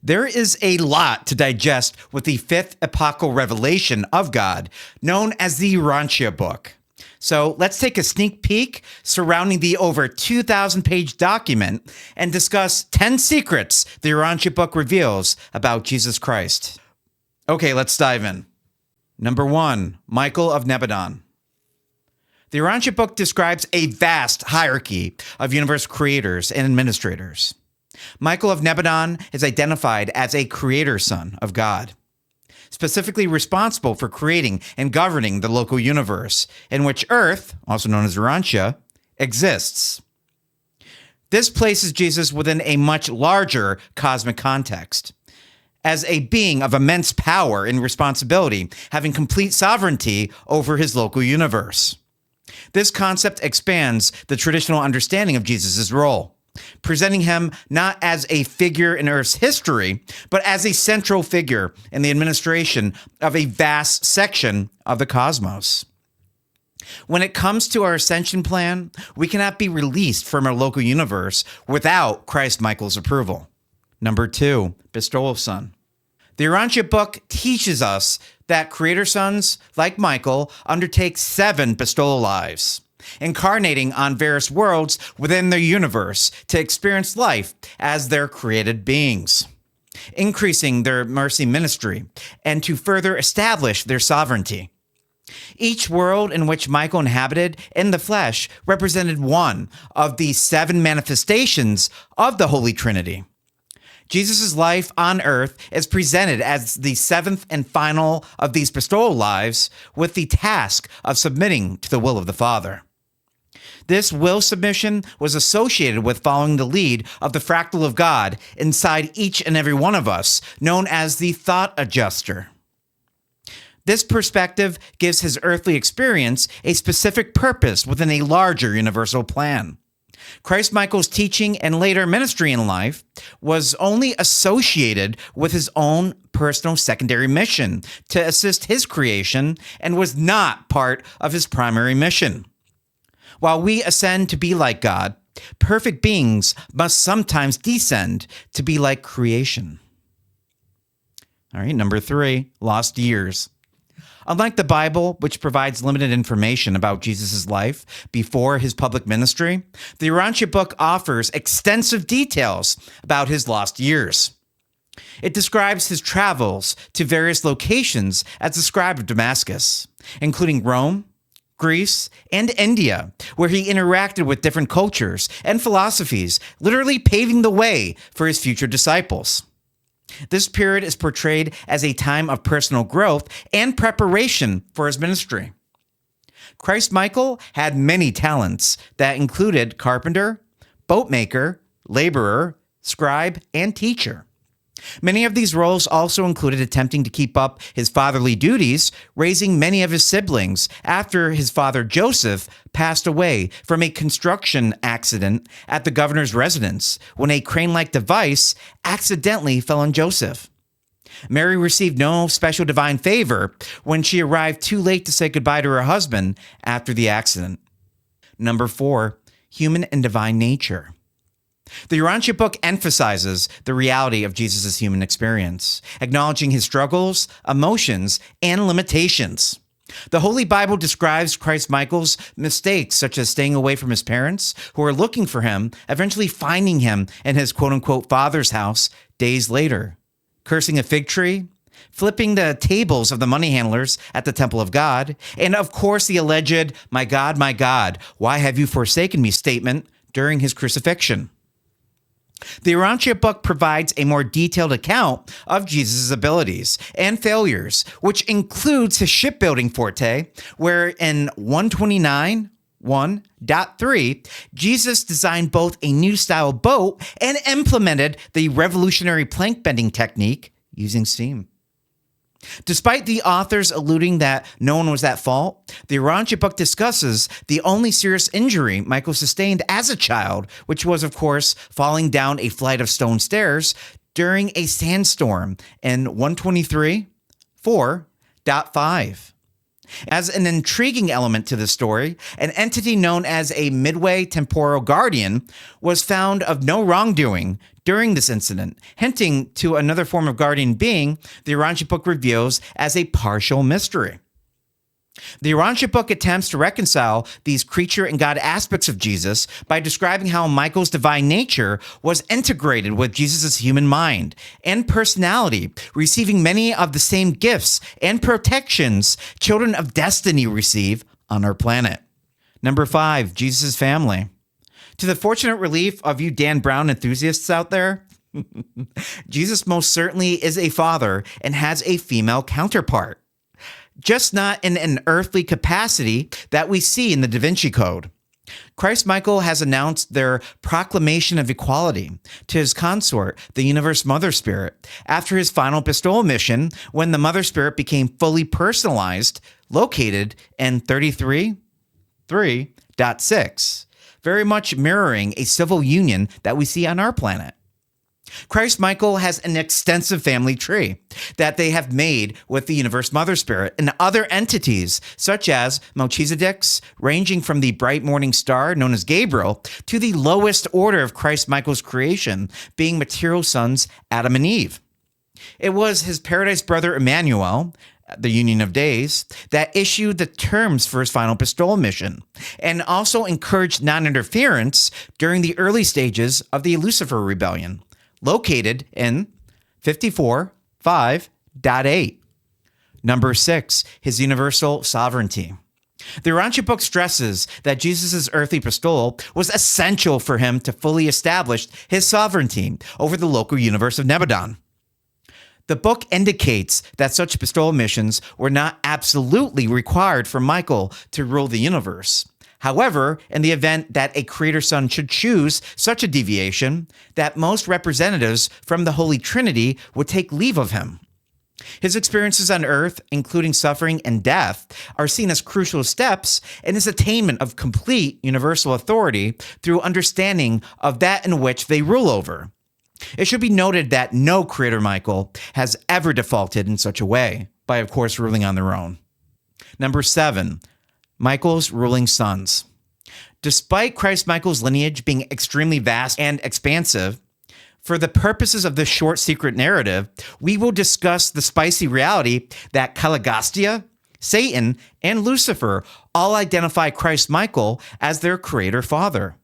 There is a lot to digest with the fifth epochal revelation of God, known as the Urantia Book. So let's take a sneak peek surrounding the over 2,000-page document and discuss 10 secrets the Urantia Book reveals about Jesus Christ. Okay, let's dive in. Number 1, Michael of Nebadon. The Urantia Book describes a vast hierarchy of universe creators and administrators. Michael of Nebadon is identified as a creator son of God, specifically responsible for creating and governing the local universe in which Earth, also known as Urantia, exists. This places Jesus within a much larger cosmic context, as a being of immense power and responsibility, having complete sovereignty over his local universe. This concept expands the traditional understanding of Jesus' role, presenting him not as a figure in Earth's history, but as a central figure in the administration of a vast section of the cosmos. When it comes to our ascension plan, we cannot be released from our local universe without Christ Michael's approval. Number 2, bestowal son. The Urantia Book teaches us that creator sons, like Michael, undertake 7 bestowal lives, incarnating on various worlds within their universe to experience life as their created beings, increasing their mercy ministry, and to further establish their sovereignty. Each world in which Michael inhabited in the flesh represented one of the 7 manifestations of the Holy Trinity. Jesus' life on earth is presented as the 7th and final of these bestowal lives, with the task of submitting to the will of the Father. This will submission was associated with following the lead of the fractal of God inside each and every one of us, known as the thought adjuster. This perspective gives his earthly experience a specific purpose within a larger universal plan. Christ Michael's teaching and later ministry in life was only associated with his own personal secondary mission to assist his creation and was not part of his primary mission. While we ascend to be like God, perfect beings must sometimes descend to be like creation. All right, number 3, lost years. Unlike the Bible, which provides limited information about Jesus' life before his public ministry, the Urantia Book offers extensive details about his lost years. It describes his travels to various locations as the scribe of Damascus, including Rome, Greece, and India, where he interacted with different cultures and philosophies, literally paving the way for his future disciples. This period is portrayed as a time of personal growth and preparation for his ministry. Christ Michael had many talents that included carpenter, boatmaker, laborer, scribe, and teacher. Many of these roles also included attempting to keep up his fatherly duties, raising many of his siblings after his father Joseph passed away from a construction accident at the governor's residence when a crane-like device accidentally fell on Joseph. Mary received no special divine favor when she arrived too late to say goodbye to her husband after the accident. Number 4, human and divine nature. The Urantia Book emphasizes the reality of Jesus' human experience, acknowledging his struggles, emotions, and limitations. The Holy Bible describes Christ Michael's mistakes, such as staying away from his parents, who are looking for him, eventually finding him in his quote-unquote father's house days later, cursing a fig tree, flipping the tables of the money handlers at the temple of God, and of course the alleged, my God, why have you forsaken me?" statement during his crucifixion. The Urantia Book provides a more detailed account of Jesus' abilities and failures, which includes his shipbuilding forte, where in 129:1.3, Jesus designed both a new style boat and implemented the revolutionary plank bending technique using steam. Despite the authors alluding that no one was at fault, the Urantia Book discusses the only serious injury Michael sustained as a child, which was, of course, falling down a flight of stone stairs during a sandstorm in 123:4.5. As an intriguing element to the story, an entity known as a midway temporal guardian was found of no wrongdoing during this incident, hinting to another form of guardian being the Urantia Book reveals as a partial mystery. The Urantia Book attempts to reconcile these creature and God aspects of Jesus by describing how Michael's divine nature was integrated with Jesus' human mind and personality, receiving many of the same gifts and protections children of destiny receive on our planet. Number 5, Jesus' family. To the fortunate relief of you Dan Brown enthusiasts out there, Jesus most certainly is a father and has a female counterpart. Just not in an earthly capacity that we see in the Da Vinci Code. Christ Michael has announced their proclamation of equality to his consort, the Universe Mother Spirit, after his final bestowal mission when the Mother Spirit became fully personalized, located in 33.3.6, very much mirroring a civil union that we see on our planet. Christ Michael has an extensive family tree that they have made with the Universe Mother Spirit and other entities such as Melchizedek's, ranging from the bright morning star known as Gabriel to the lowest order of Christ Michael's creation, being material sons Adam and Eve. It was his paradise brother Emmanuel, the Union of Days, that issued the terms for his final bestowal mission and also encouraged non-interference during the early stages of the Lucifer Rebellion, located in 54.5.8. Number 6, his universal sovereignty. The Urantia Book stresses that Jesus' earthly bestowal was essential for him to fully establish his sovereignty over the local universe of Nebadon. The book indicates that such bestowal missions were not absolutely required for Michael to rule the universe. However, in the event that a creator son should choose such a deviation, that most representatives from the Holy Trinity would take leave of him. His experiences on earth, including suffering and death, are seen as crucial steps in his attainment of complete universal authority through understanding of that in which they rule over. It should be noted that no creator Michael has ever defaulted in such a way, by of course ruling on their own. Number 7. Michael's ruling sons. Despite Christ Michael's lineage being extremely vast and expansive, for the purposes of this short secret narrative, we will discuss the spicy reality that Caligastia, Satan, and Lucifer all identify Christ Michael as their creator father.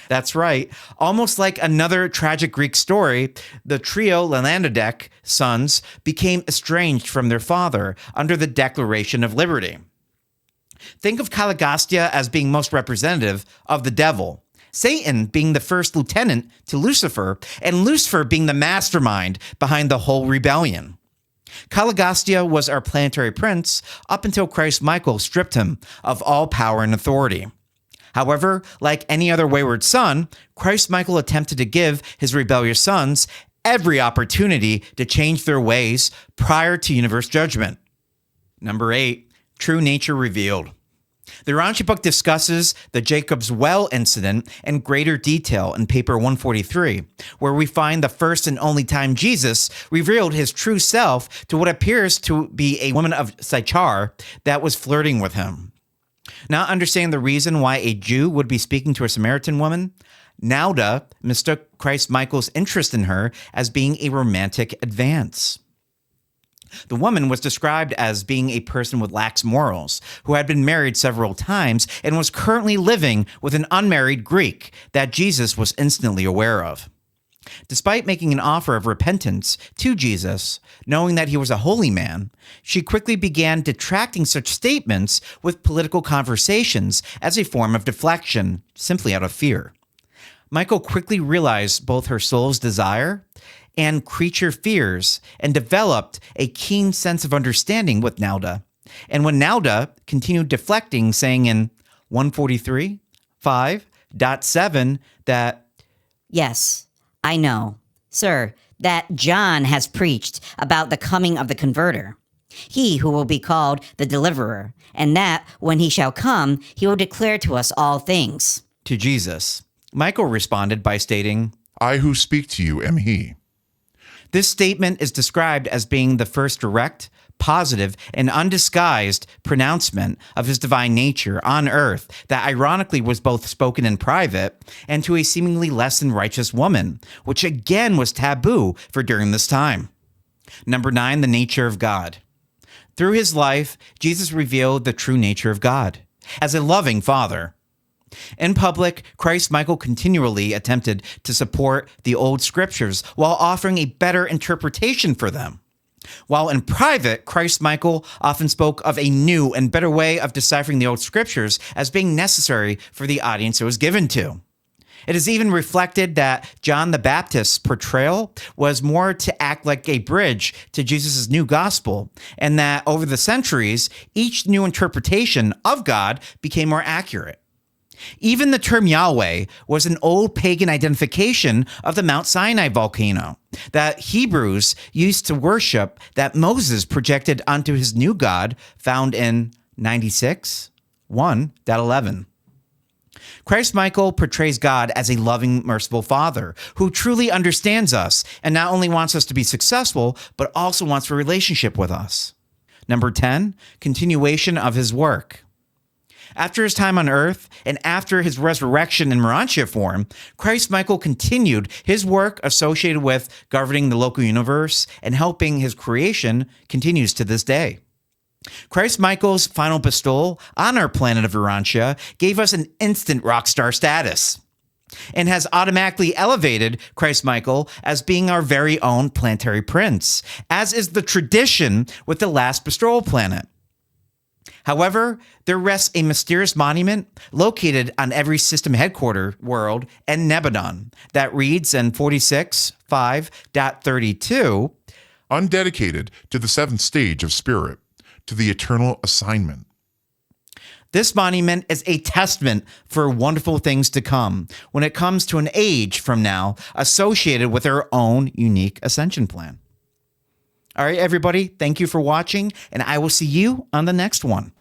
That's right. Almost like another tragic Greek story, the trio Lalandadek sons became estranged from their father under the Declaration of Liberty. Think of Caligastia as being most representative of the devil, Satan being the first lieutenant to Lucifer, and Lucifer being the mastermind behind the whole rebellion. Caligastia was our planetary prince up until Christ Michael stripped him of all power and authority. However, like any other wayward son, Christ Michael attempted to give his rebellious sons every opportunity to change their ways prior to universe judgment. Number 8. True nature revealed. The Urantia Book discusses the Jacob's Well incident in greater detail in paper 143, where we find the first and only time Jesus revealed his true self to what appears to be a woman of Sychar that was flirting with him. Not understanding the reason why a Jew would be speaking to a Samaritan woman, Nauda mistook Christ Michael's interest in her as being a romantic advance. The woman was described as being a person with lax morals, who had been married several times and was currently living with an unmarried Greek that Jesus was instantly aware of. Despite making an offer of repentance to Jesus, knowing that he was a holy man, she quickly began detracting such statements with political conversations as a form of deflection, simply out of fear. Michael quickly realized both her soul's desire and creature fears and developed a keen sense of understanding with Nauda. And when Nauda continued deflecting, saying in 143.5.7 that, "Yes, I know, sir, that John has preached about the coming of the converter, he who will be called the deliverer, and that when he shall come, he will declare to us all things." to Jesus. Michael responded by stating, "I who speak to you am he." This statement is described as being the first direct, positive, and undisguised pronouncement of his divine nature on earth that ironically was both spoken in private and to a seemingly less than righteous woman, which again was taboo for during this time. Number 9, the nature of God. Through his life, Jesus revealed the true nature of God as a loving Father. In public, Christ Michael continually attempted to support the old scriptures while offering a better interpretation for them. While in private, Christ Michael often spoke of a new and better way of deciphering the old scriptures as being necessary for the audience it was given to. It is even reflected that John the Baptist's portrayal was more to act like a bridge to Jesus' new gospel, and that over the centuries, each new interpretation of God became more accurate. Even the term Yahweh was an old pagan identification of the Mount Sinai volcano that Hebrews used to worship that Moses projected onto his new God found in 96:1-11. Christ Michael portrays God as a loving, merciful Father who truly understands us and not only wants us to be successful, but also wants a relationship with us. Number 10, continuation of his work. After his time on earth and after his resurrection in Urantia form, Christ Michael continued his work associated with governing the local universe and helping his creation continues to this day. Christ Michael's final bestowal on our planet of Urantia gave us an instant rock star status and has automatically elevated Christ Michael as being our very own planetary prince, as is the tradition with the last bestowal planet. However, there rests a mysterious monument located on every system headquarter world and Nebadon that reads in 46.5.32, undedicated to the seventh stage of spirit, to the eternal assignment. This monument is a testament for wonderful things to come when it comes to an age from now associated with our own unique ascension plan. All right, everybody, thank you for watching, and I will see you on the next one.